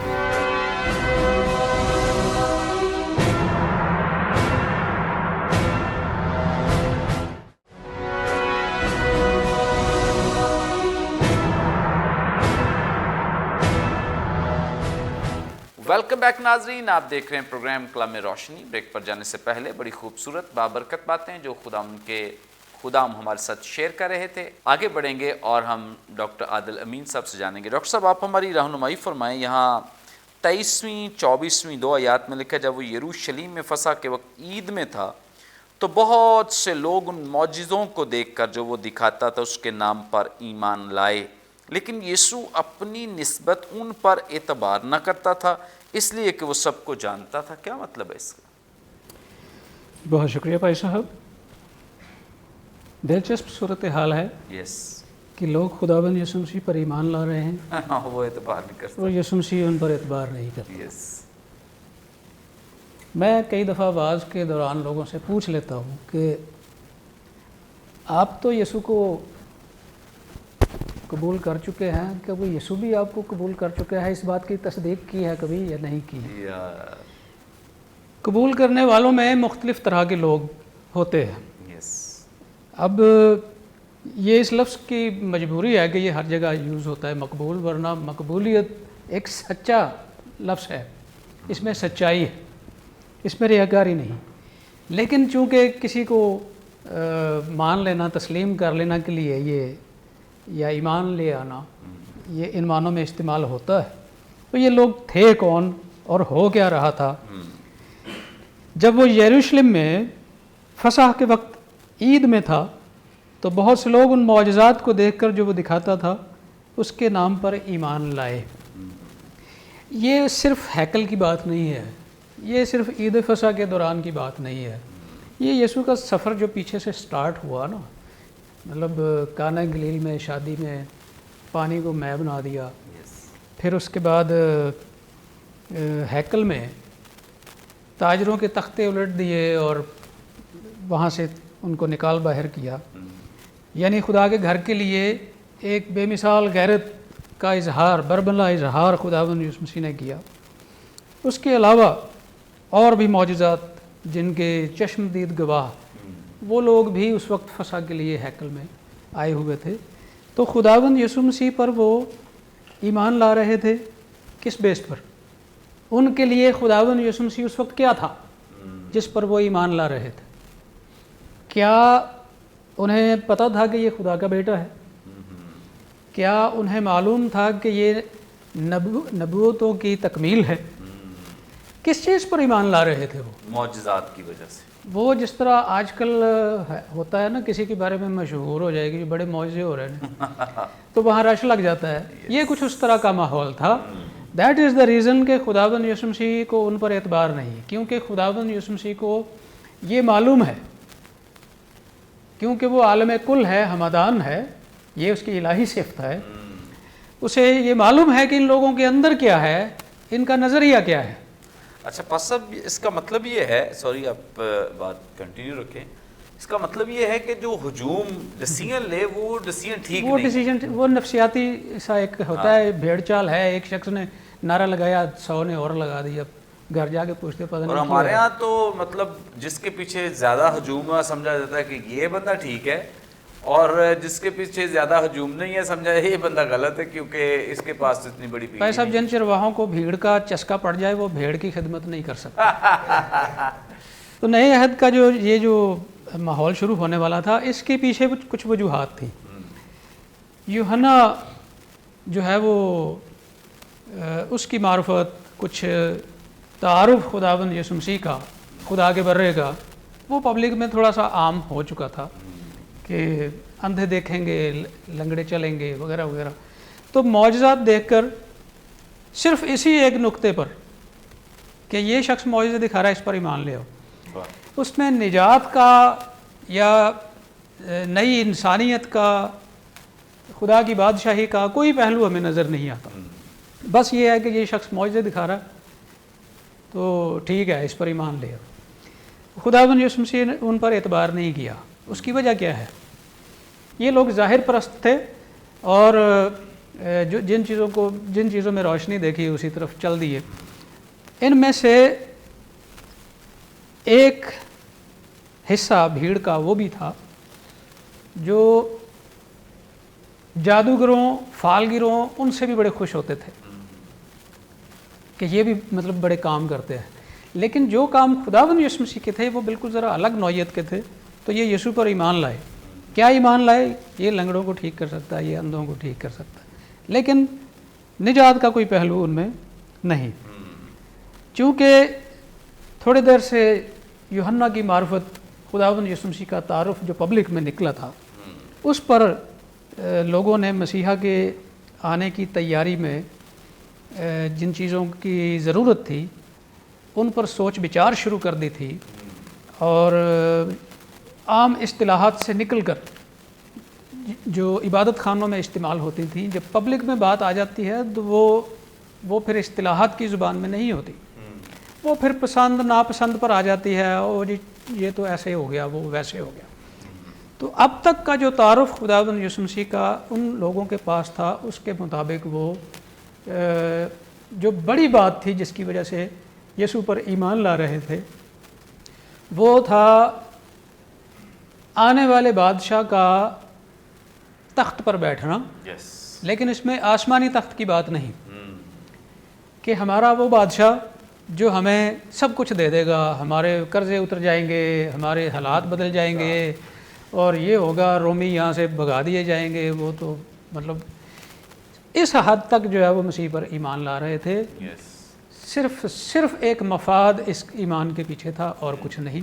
ویلکم بیک ناظرین، آپ دیکھ رہے ہیں پروگرام کلام روشنی. بریک پر جانے سے پہلے بڑی خوبصورت بابرکت باتیں جو خدام ہمارے ساتھ شیئر کر رہے تھے. آگے بڑھیں گے اور ہم ڈاکٹر عادل امین صاحب سے جانیں گے. ڈاکٹر صاحب، آپ ہماری رہنمائی فرمائیں. یہاں 23ویں 24ویں 2 آیات میں لکھا، جب وہ یروشلیم میں فسح کے وقت عید میں تھا تو بہت سے لوگ ان معجزوں کو دیکھ کر جو وہ دکھاتا تھا اس کے نام پر ایمان لائے، لیکن یسوع اپنی نسبت ان پر اعتبار نہ کرتا تھا، اس لیے کہ وہ سب کو جانتا تھا. کیا مطلب ہے اس کا؟ بہت شکریہ بھائی صاحب. دلچسپ صورتحال ہے کہ لوگ خداوند یسوع مسیح پر ایمان لا رہے ہیں وہ اعتبار نہیں کرتا، اور یسوع مسیح ان پر اعتبار نہیں کرتے. میں کئی دفعہ وعظ کے دوران لوگوں سے پوچھ لیتا ہوں کہ آپ تو یسوع کو قبول کر چکے ہیں، کہ وہ یسوع بھی آپ کو قبول کر چکا ہے، اس بات کی تصدیق کی ہے کبھی یا نہیں کی؟ قبول کرنے والوں میں مختلف طرح کے لوگ ہوتے ہیں. اب یہ اس لفظ کی مجبوری ہے کہ یہ ہر جگہ یوز ہوتا ہے مقبول، ورنہ مقبولیت ایک سچا لفظ ہے، اس میں سچائی ہے، اس میں ریاکاری نہیں. لیکن چونکہ کسی کو مان لینا، تسلیم کر لینا کے لیے یہ یا ایمان لے آنا یہ ان معنوں میں استعمال ہوتا ہے. تو یہ لوگ تھے کون اور ہو کیا رہا تھا؟ جب وہ یروشلم میں فسح کے وقت عید میں تھا تو بہت سے لوگ ان معجزات کو دیکھ کر جو وہ دکھاتا تھا اس کے نام پر ایمان لائے. یہ صرف ہیکل کی بات نہیں ہے، یہ صرف عید فسح کے دوران کی بات نہیں ہے. یہ یسوع کا سفر جو پیچھے سے سٹارٹ ہوا نا، مطلب کانا گلیل میں شادی میں پانی کو مے بنا دیا، پھر اس کے بعد ہیکل میں تاجروں کے تختے الٹ دیے اور وہاں سے ان کو نکال باہر کیا. یعنی خدا کے گھر کے لیے ایک بے مثال غیرت کا اظہار، بربلا اظہار خداوند یسوع مسیح نے کیا۔ اس کے علاوہ اور بھی معجزات جن کے چشم دید گواہ وہ لوگ بھی اس وقت فسح کے لیے ہیکل میں آئے ہوئے تھے۔ تو خداوند یسوع مسیح پر وہ ایمان لا رہے تھے کس بیس پر؟ ان کے لیے خداوند یسوع مسیح اس وقت کیا تھا جس پر وہ ایمان لا رہے تھے؟ کیا انہیں پتہ تھا کہ یہ خدا کا بیٹا ہے؟ کیا انہیں معلوم تھا کہ یہ نبوتوں کی تکمیل ہے؟ کس چیز پر ایمان لا رہے تھے وہ؟ معجزات کی وجہ سے۔ وہ جس طرح آج کل ہوتا ہے نا، کسی کے بارے میں مشہور ہو جائے گی بڑے معجزے ہو رہے ہیں تو وہاں رش لگ جاتا ہے، یہ کچھ اس طرح کا ماحول تھا۔ دیٹ از دا ریزن کہ خداوند یسوع مسیح کو ان پر اعتبار نہیں، کیونکہ خداوند یسوع مسیح کو یہ معلوم ہے، کیونکہ وہ عالم کل ہے، ہمدان ہے، یہ اس کی الہی صفت ہے، اسے یہ معلوم ہے کہ ان لوگوں کے اندر کیا ہے، ان کا نظریہ کیا ہے۔ اچھا پاس صاحب، اس کا مطلب یہ ہے، سوری آپ بات کنٹینیو رکھیں، اس کا مطلب یہ ہے کہ جو ہجوم ڈیسیژن لے وہ ڈیسیژن ٹھیک وہ نہیں، ڈیسیجن وہ نفسیاتی سا ایک ہوتا ہے، بھیڑ چال ہے، ایک شخص نے نعرہ لگایا 100 نے اور لگا دیا، گھر جا کے پوچھتے پتہ نہیں اور کیا ہمارے ہے۔ ہاں تو مطلب جس کے پیچھے زیادہ ہجوم ہے سمجھا جاتا ہے کہ یہ بندہ ٹھیک ہے، اور جس کے پیچھے زیادہ ہجوم نہیں ہے سمجھا یہ بندہ غلط ہے کیونکہ اس کے پاس اتنی بڑی بھیڑ بھائی صاحب، جن چرواہوں کو بھیڑ کا چسکا پڑ جائے وہ بھیڑ کی خدمت نہیں کر سکتا۔ تو نئے عہد کا جو ماحول شروع ہونے والا تھا، اس کے پیچھے کچھ وجوہات تھیں۔ یوحنا جو ہے وہ اس کی معرفت، کچھ تعارف خداوند یسوع مسیح کا، خدا کے برے کا، وہ پبلک میں تھوڑا سا عام ہو چکا تھا کہ اندھے دیکھیں گے، لنگڑے چلیں گے وغیرہ وغیرہ۔ تو معجزات دیکھ کر صرف اسی ایک نقطے پر کہ یہ شخص معجزے دکھا رہا ہے، اس پر ایمان لے آؤ، اس میں نجات کا یا نئی انسانیت کا، خدا کی بادشاہی کا کوئی پہلو ہمیں نظر نہیں آتا۔ بس یہ ہے کہ یہ شخص معجزے دکھا رہا ہے تو ٹھیک ہے، اس پر ایمان لے آؤ۔ خداوند یسوع مسیح نے ان پر اعتبار نہیں کیا۔ اس کی وجہ کیا ہے؟ یہ لوگ ظاہر پرست تھے اور جن چیزوں میں روشنی دیکھی اسی طرف چل دیے۔ ان میں سے ایک حصہ بھیڑ کا وہ بھی تھا جو جادوگروں، فالگروں، ان سے بھی بڑے خوش ہوتے تھے کہ یہ بھی مطلب بڑے کام کرتے ہیں، لیکن جو کام خداوند یسوع مسیح کے تھے وہ بالکل ذرا الگ نوعیت کے تھے۔ تو یہ یسوع پر ایمان لائے۔ کیا ایمان لائے؟ یہ لنگڑوں کو ٹھیک کر سکتا ہے، یہ اندھوں کو ٹھیک کر سکتا ہے، لیکن نجات کا کوئی پہلو ان میں نہیں۔ چونکہ تھوڑی دیر سے یوحنا کی معرفت، خداوند یسوع مسیح کا تعارف جو پبلک میں نکلا تھا، اس پر لوگوں نے مسیحا کے آنے کی تیاری میں جن چیزوں کی ضرورت تھی ان پر سوچ بچار شروع کر دی تھی، اور عام اصطلاحات سے نکل کر جو عبادت خانوں میں استعمال ہوتی تھیں، جب پبلک میں بات آ جاتی ہے تو وہ پھر اصطلاحات کی زبان میں نہیں ہوتی، وہ پھر پسند ناپسند پر آ جاتی ہے، اور یہ تو ایسے ہو گیا، وہ ویسے ہو گیا۔ تو اب تک کا جو تعارف خداوند یسوع مسیح کا ان لوگوں کے پاس تھا، اس کے مطابق وہ جو بڑی بات تھی جس کی وجہ سے یسوع پر ایمان لا رہے تھے، وہ تھا آنے والے بادشاہ کا تخت پر بیٹھنا۔ لیکن اس میں آسمانی تخت کی بات نہیں کہ ہمارا وہ بادشاہ جو ہمیں سب کچھ دے دے گا، ہمارے قرضے اتر جائیں گے، ہمارے حالات بدل جائیں گے، اور یہ ہوگا رومی یہاں سے بھگا دیے جائیں گے۔ وہ تو مطلب اس حد تک جو ہے وہ مسیح پر ایمان لا رہے تھے۔ صرف ایک مفاد اس ایمان کے پیچھے تھا اور کچھ نہیں۔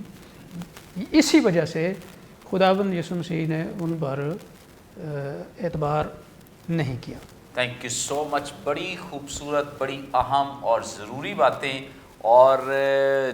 اسی وجہ سے خداوند یسوع مسیح نے ان پر اعتبار نہیں کیا۔ تھینک یو سو مچ، بڑی خوبصورت، بڑی اہم اور ضروری باتیں، اور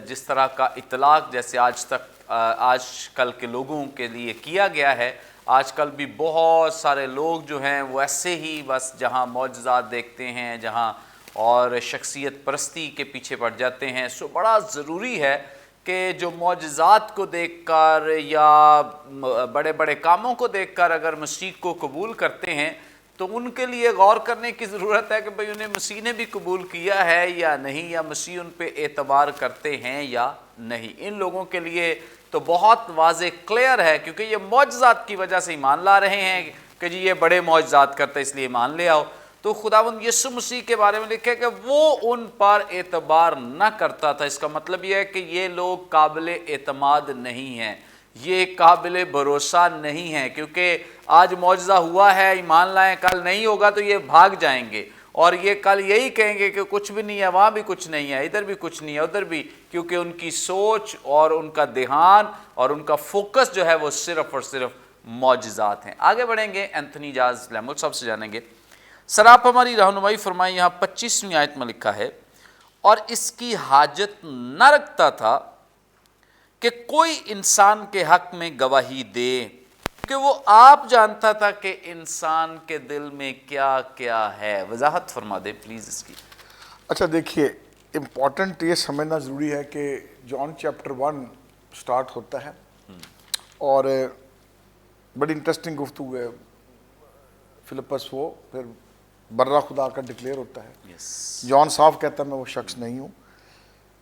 جس طرح کا اطلاق جیسے آج کل کے لوگوں کے لیے کیا گیا ہے، آج کل بھی بہت سارے لوگ جو ہیں وہ ایسے ہی بس جہاں معجزات دیکھتے ہیں، جہاں اور شخصیت پرستی کے پیچھے پڑ جاتے ہیں۔ سو بڑا ضروری ہے کہ جو معجزات کو دیکھ کر یا بڑے بڑے کاموں کو دیکھ کر اگر مسیح کو قبول کرتے ہیں تو ان کے لیے غور کرنے کی ضرورت ہے کہ بھئی انہیں مسیح نے بھی قبول کیا ہے یا نہیں، یا مسیح ان پہ اعتبار کرتے ہیں یا نہیں۔ ان لوگوں کے لیے تو بہت واضح کلیئر ہے، کیونکہ یہ معجزات کی وجہ سے ایمان لا رہے ہیں کہ جی یہ بڑے معجزات کرتا ہے اس لیے ایمان لے آؤ۔ تو خداوند یسوع مسیح کے بارے میں لکھے کہ وہ ان پر اعتبار نہ کرتا تھا۔ اس کا مطلب یہ ہے کہ یہ لوگ قابل اعتماد نہیں ہیں، یہ قابل بھروسہ نہیں ہیں، کیونکہ آج معجزہ ہوا ہے ایمان لائیں، کل نہیں ہوگا تو یہ بھاگ جائیں گے، اور یہ کل یہی کہیں گے کہ کچھ بھی نہیں ہے، وہاں بھی کچھ نہیں ہے، ادھر بھی کچھ نہیں ہے، ادھر بھی، کیونکہ ان کی سوچ اور ان کا دھیان اور ان کا فوکس جو ہے وہ صرف اور صرف معجزات ہیں۔ آگے بڑھیں گے، اینتھنی جاز لیمول صاحب سے جانیں گے۔ سر آپ ہماری رہنمائی فرمائیں، یہاں 25ویں آیت میں لکھا ہے، اور اس کی حاجت نہ رکھتا تھا کہ کوئی انسان کے حق میں گواہی دے، کہ وہ آپ جانتا تھا کہ انسان کے دل میں کیا کیا ہے۔ وضاحت فرما دیں پلیز اس کی۔ اچھا دیکھیے، امپورٹنٹ یہ سمجھنا ضروری ہے کہ جان چیپٹر 1 سٹارٹ ہوتا ہے، اور بڑی انٹرسٹنگ گفتگو ہے۔ فلپس وہ پھر برہ خدا کا ڈکلیئر ہوتا ہے، جان صاف کہتا ہے میں وہ شخص نہیں ہوں،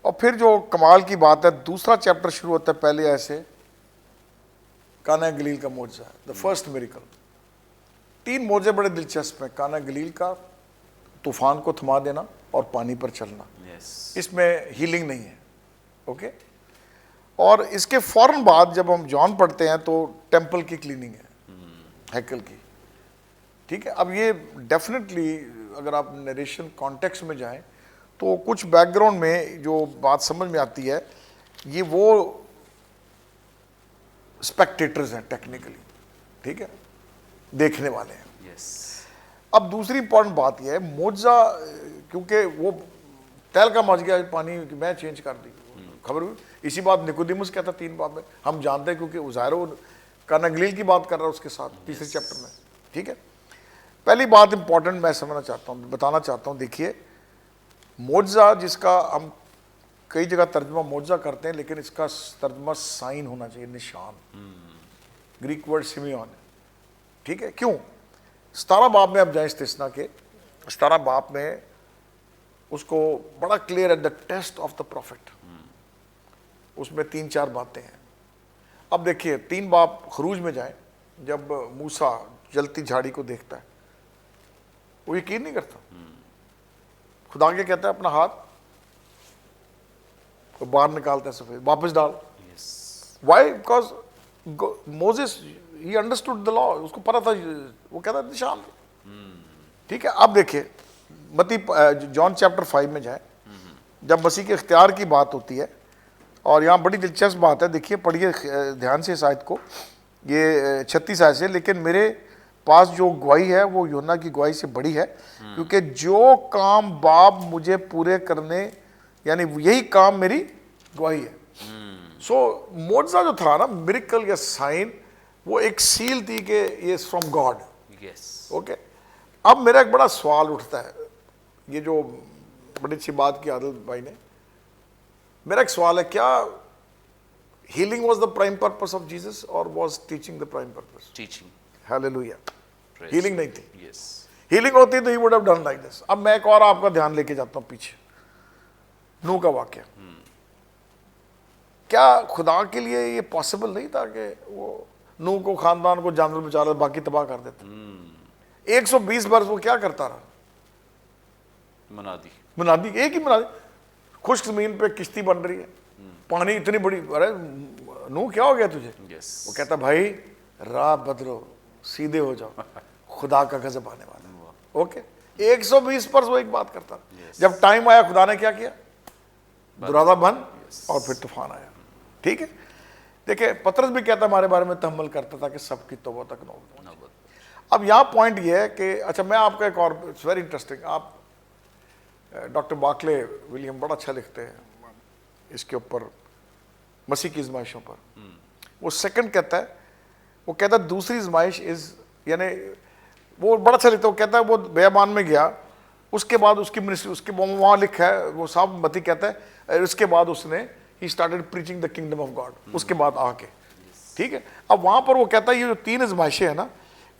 اور پھر جو کمال کی بات ہے، دوسرا چیپٹر شروع ہوتا ہے پہلے ایسے، کانا گلیل کا معجزہ ہے، دا فرسٹ میریکل۔ 3 معجزے بڑے دلچسپ ہیں، کانا گلیل کا، طوفان کو تھما دینا اور پانی پر چلنا، اس میں ہیلنگ نہیں ہے، اوکے۔ اور اس کے فوراً بعد جب ہم جان پڑھتے ہیں تو ٹیمپل کی کلیننگ ہے، ہیکل کی، ٹھیک ہے۔ اب یہ ڈیفینیٹلی اگر آپ نیریشن کانٹیکس میں جائیں تو کچھ بیک گراؤنڈ میں جو بات سمجھ میں آتی ہے، یہ وہ اسپیکٹیٹرز ہیں ٹیکنیکلی، ٹھیک ہے، دیکھنے والے ہیں۔ اب دوسری امپورٹنٹ بات یہ ہے، معجزہ کیونکہ وہ تہلکا مچ گیا، پانی میں چینج کر دی، خبر ہوئی، اسی بات نکودیمس کہتا 3 باب میں، ہم جانتے ہیں کیونکہ ظاہر وہ کانا گلیل کی بات کر رہا ہے اس کے ساتھ 3 چیپٹر میں، ٹھیک ہے۔ پہلی بات امپورٹنٹ میں سمجھنا چاہتا ہوں، بتانا چاہتا ہوں، دیکھیے معجزہ جس کا ہم کئی جگہ ترجمہ معجزہ کرتے ہیں، لیکن اس کا ترجمہ سائن ہونا چاہیے، نشان، گریک ورڈ سیمیون، ٹھیک ہے۔ کیوں؟ 17 باب میں اب جائیں استثنا کے، 17 باب میں اس کو بڑا کلیئر ہے، the test of the prophet, اس میں 3-4 باتیں ہیں۔ اب دیکھیے 3 باب خروج میں جائیں، جب موسیٰ جلتی جھاڑی کو دیکھتا ہے وہ یقین نہیں کرتا، خدا کیا کہتا ہے، اپنا ہاتھ باہر نکالتا ہے سفید، واپس ڈال۔ Why? Because Moses he understood the law, اس کو پتا تھا، وہ کہتا ہے نشان، ٹھیک ہے۔ اب دیکھیے متی جان چیپٹر 5 میں جائیں، جب مسیح کے اختیار کی بات ہوتی ہے، اور یہاں بڑی دلچسپ بات ہے، دیکھیے پڑھیے دھیان سے اس آیت کو، یہ 36 آیت سے، لیکن میرے پاس جو گواہی ہے وہ یوحنا کی گواہی سے بڑی ہے، کیونکہ جو کام باپ مجھے پورے کرنے، یعنی یہی کام میری گواہی ہے۔ سو معجزہ جو تھا نا، میریکل یا سائن، وہ ایک سیل تھی کہ یہ فرام گاڈ، اوکے۔ اب میرا ایک بڑا سوال اٹھتا ہے، یہ جو بڑی اچھی بات کی عادل بھائی نے، میرا ایک سوال ہے، کیا healing was the prime purpose of Jesus اور was teaching the prime purpose? Teaching, hallelujah. Healing نہیں تھی، ہیلنگ ہوتی تو he would have done like this. اب میں ایک اور آپ کا دھیان لے کے جاتا ہوں پیچھے، نوح کا واقعہ۔ کیا خدا کے لیے یہ پاسبل نہیں تھا کہ وہ نوح کو، خاندان کو، جانور بچا رہا، باقی تباہ کر دیتا؟ 120 برس وہ کیا کرتا رہا؟ منادی، ایک ہی منادی، خشک زمین پہ کشتی بن رہی ہے، پانی اتنی بڑی، ارے نوح کیا ہو گیا تجھے؟ وہ کہتا بھائی راہ بدلو، سیدھے ہو جاؤ، خدا کا غضب آنے والا ہے، اوکے۔ 120 برس وہ ایک بات کرتا رہا، جب ٹائم آیا خدا نے کیا کیا؟ دروازہ بند، اور پھر طوفان آیا، ٹھیک ہے۔ دیکھیں پطرس بھی کہتا ہمارے بارے میں تحمل کرتا تھا کہ سب کی توبہ تک نوبت۔ اب یہاں پوائنٹ یہ ہے کہ اچھا میں آپ کا ایک اور ویری انٹرسٹنگ، آپ ڈاکٹر باکلے ولیم بڑا اچھا لکھتے ہیں اس کے اوپر، مسیح کی ازمائشوں پر۔ وہ سیکنڈ کہتا ہے، وہ کہتا ہے دوسری ازمائش از، یعنی وہ بڑا اچھا لکھتا ہے، وہ کہتا ہے وہ بیابان میں گیا، اس کے بعد اس کی منسٹری، اس کے وہاں لکھا ہے، وہ صاحب متی کہتا ہے، اس کے بعد اس نے ہی started preaching the kingdom of God, اس کے بعد آ کے، ٹھیک ہے۔ اب وہاں پر وہ کہتا ہے یہ جو 3 ازمائشیں ہیں نا،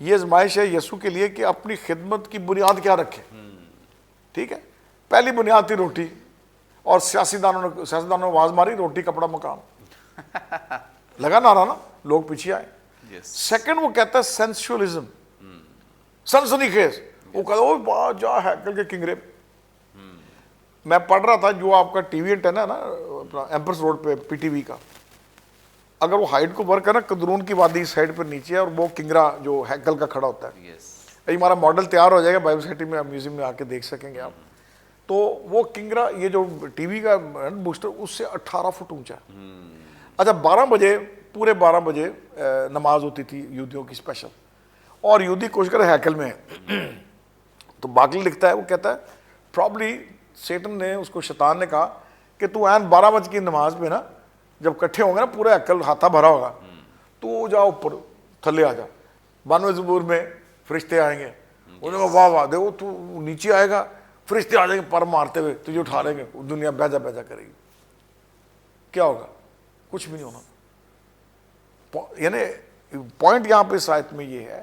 یہ آزمائش ہے یسوع کے لیے کہ اپنی خدمت کی بنیاد کیا رکھے. ٹھیک ہے, پہلی بنیاد تھی روٹی, اور سیاستدانوں نے آواز ماری روٹی کپڑا مکان, لگا نعرہ نا, لوگ پیچھے آئے. سیکنڈ وہ کہتا ہے سینسولیزم, سنسنی خیز. وہ کہتا ہے او جا ہیکل کے کنگرے. میں پڑھ رہا تھا جو آپ کا ٹی وی اینٹینا ہے نا اپنا ایمپرس روڈ پہ پی ٹی وی کا, اگر وہ ہائٹ کو ورک ہے نا قدرون کی وادی سائڈ پر نیچے ہے, اور وہ کنگرا جو ہیکل کا کھڑا ہوتا ہے. یہ ہمارا ماڈل تیار ہو جائے گا بائبل سٹی میں, میوزیم میں آ کے دیکھ سکیں گے آپ. تو وہ کنگرا یہ جو ٹی وی کا بوسٹر اس سے 18 فٹ اونچا ہے. اچھا 12 بجے پورے 12 بجے نماز ہوتی تھی یہودیوں کی اسپیشل, اور یہودی کوشش کر ہیکل میں ہے. تو باقی لکھتا ہے, وہ کہتا ہے پرابلی سیٹن نے اس کو, شیطان نے کہا کہ تو این 12 بجے کی نماز پہ نا جب کٹھے ہوں گے نا پورا ہیکل ہاتھا بھرا ہوگا, تو جا اوپر تھلے آ جا, 92 زبور میں فرشتے آئیں گے. انہوں نے کہا واہ واہ, دیکھو تو نیچے آئے گا فرشتے آ جائیں گے پر مارتے ہوئے تجھے اٹھا لیں گے, دنیا بیجا بیجا کرے گی. کیا ہوگا؟ کچھ بھی نہیں ہونا. یعنی پوائنٹ یہاں پہ اس آیت میں یہ ہے,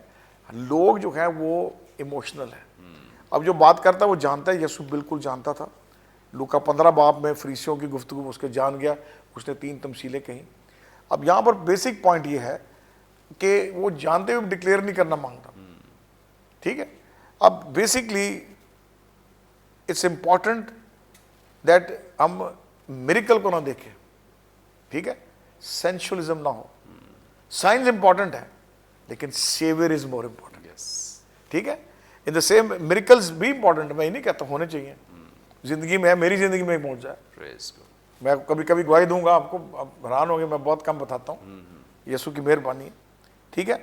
لوگ جو ہیں وہ ایموشنل ہیں. اب جو بات کرتا ہے وہ جانتا ہے, یسوع بالکل جانتا تھا. لوکا 15 باب میں فریسیوں کی گفتگو میں اس کے جان گیا, اس نے 3 تمثیلیں کہیں. اب یہاں پر بیسک پوائنٹ یہ ہے کہ وہ جانتے ہوئے ڈکلیئر نہیں کرنا مانگتا. ٹھیک ہے, اب بیسکلی اٹس امپورٹنٹ دیٹ ہم میریکل کو نہ دیکھیں. ٹھیک ہے, سینشولزم نہ ہو. سائنس امپورٹنٹ ہے لیکن سیویئر از مور امپورٹنٹ. ٹھیک ہے, ان دا سیم میریکلز بھی امپورٹنٹ, میں یہ نہیں کہتا ہونے چاہیے. زندگی میں, میری زندگی میں ایک معجزہ ہے. میں کبھی کبھی گواہی دوں گا آپ کو, آپ حیران ہوں گے, میں بہت کم بتاتا ہوں. یسوع کی مہربانی ہے. ٹھیک ہے,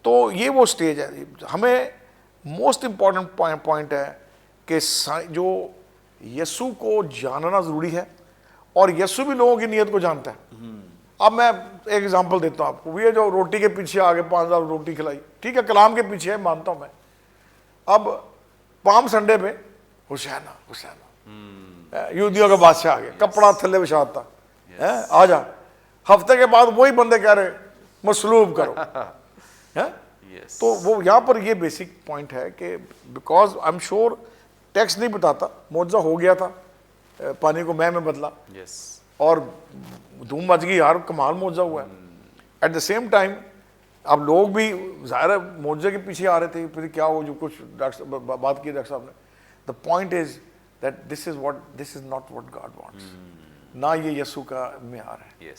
تو یہ وہ سٹیج ہے. ہمیں موسٹ امپورٹنٹ پوائنٹ ہے کہ جو یسوع کو جاننا ضروری ہے, اور یسوع بھی لوگوں کی نیت کو جانتا ہے. اب میں ایک ایگزامپل دیتا ہوں آپ کو. یہ جو روٹی کے پیچھے آگے 5000 روٹی کھلائی, ٹھیک ہے, کلام کے پیچھے ہے, مانتا ہوں میں. اب پام سنڈے پہ حسینہ حسینہ, یہودیوں کا بادشاہ آ گیا, کپڑا تھلے بچھاتا, آ جا. ہفتے کے بعد وہی بندے کہہ رہے مصلوب کرو. تو وہ یہاں پر یہ بیسک پوائنٹ ہے کہ because I am sure text نہیں بتاتا, معجزہ ہو گیا تھا, پانی کو میں بدلا, اور دھوم مچ گئی, ہر کمال معجزہ ہوا ہے. ایٹ دا سیم ٹائم اب لوگ بھی ظاہر ہے معجزے کے پیچھے آ رہے تھے, پھر کیا ہو جو کچھ بات کی ڈاکٹر صاحب نے. The point is that this is not what God wants. نہ یہ یسوع کا معیار ہے.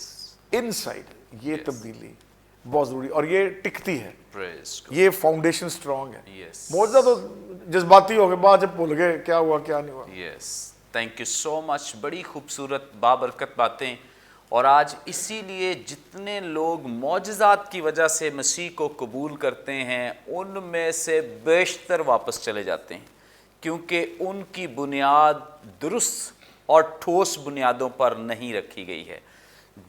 ان سائڈ یہ تبدیلی بہت ضروری, اور یہ ٹکتی ہے, یہ فاؤنڈیشن اسٹرانگ ہے. معجزہ تو جذباتی ہو گئے, بعد جب بھول گئے کیا ہوا کیا نہیں ہوا. تھینک یو سو مچ. بڑی خوبصورت بابرکت باتیں. اور آج اسی لیے جتنے لوگ معجزات کی وجہ سے مسیح کو قبول کرتے ہیں ان میں سے بیشتر واپس چلے جاتے ہیں, کیونکہ ان کی بنیاد درست اور ٹھوس بنیادوں پر نہیں رکھی گئی ہے.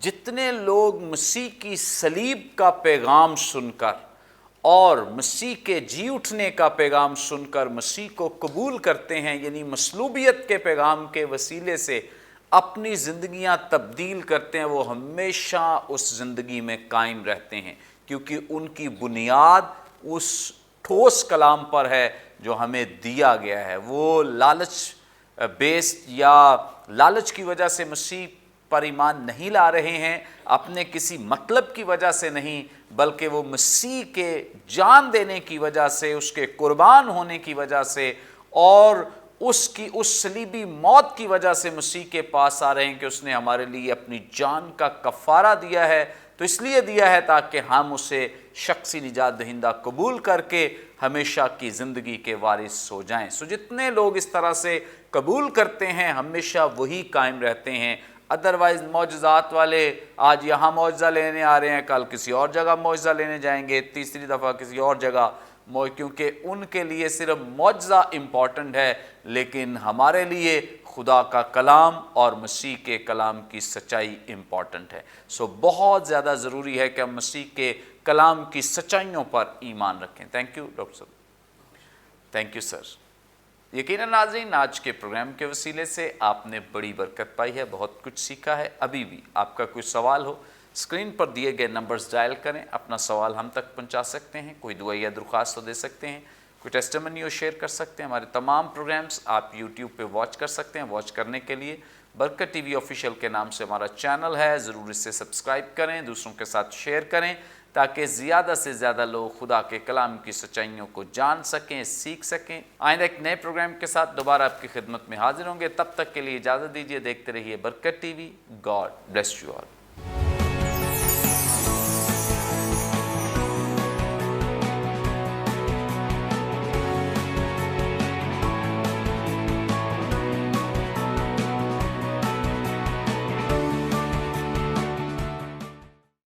جتنے لوگ مسیح کی صلیب کا پیغام سن کر اور مسیح کے جی اٹھنے کا پیغام سن کر مسیح کو قبول کرتے ہیں, یعنی مصلوبیت کے پیغام کے وسیلے سے اپنی زندگیاں تبدیل کرتے ہیں, وہ ہمیشہ اس زندگی میں قائم رہتے ہیں, کیونکہ ان کی بنیاد اس ٹھوس کلام پر ہے جو ہمیں دیا گیا ہے. وہ لالچ بیسڈ یا لالچ کی وجہ سے مسیح پر ایمان نہیں لا رہے ہیں, اپنے کسی مطلب کی وجہ سے نہیں, بلکہ وہ مسیح کے جان دینے کی وجہ سے, اس کے قربان ہونے کی وجہ سے, اور اس کی اس صلیبی موت کی وجہ سے مسیح کے پاس آ رہے ہیں کہ اس نے ہمارے لیے اپنی جان کا کفارہ دیا ہے. تو اس لیے دیا ہے تاکہ ہم اسے شخصی نجات دہندہ قبول کر کے ہمیشہ کی زندگی کے وارث ہو جائیں. سو جتنے لوگ اس طرح سے قبول کرتے ہیں ہمیشہ وہی قائم رہتے ہیں. ادروائز معجزات والے آج یہاں معجزہ لینے آ رہے ہیں, کل کسی اور جگہ معجزہ لینے جائیں گے, تیسری دفعہ کسی اور جگہ, کیونکہ ان کے لیے صرف معجزہ امپورٹنٹ ہے, لیکن ہمارے لیے خدا کا کلام اور مسیح کے کلام کی سچائی امپورٹنٹ ہے. سو بہت زیادہ ضروری ہے کہ ہم مسیح کے کلام کی سچائیوں پر ایمان رکھیں. تھینک یو ڈاکٹر صاحب. Thank you sir. یقیناً ناظرین آج کے پروگرام کے وسیلے سے آپ نے بڑی برکت پائی ہے, بہت کچھ سیکھا ہے. ابھی بھی آپ کا کوئی سوال ہو اسکرین پر دیے گئے نمبرز ڈائل کریں, اپنا سوال ہم تک پہنچا سکتے ہیں, کوئی دعا یا درخواست تو دے سکتے ہیں, کوئی ٹیسٹیمنی شیئر کر سکتے ہیں. ہمارے تمام پروگرامز آپ یوٹیوب پہ واچ کر سکتے ہیں. واچ کرنے کے لیے برکت ٹی وی آفیشیل کے نام سے ہمارا چینل ہے, ضرور اسے سبسکرائب کریں, دوسروں کے ساتھ شیئر کریں تاکہ زیادہ سے زیادہ لوگ خدا کے کلام کی سچائیوں کو جان سکیں, سیکھ سکیں. آئندہ ایک نئے پروگرام کے ساتھ دوبارہ آپ کی خدمت میں حاضر ہوں گے. تب تک کے لیے اجازت دیجیے, دیکھتے رہیے برکت T V. God bless you all.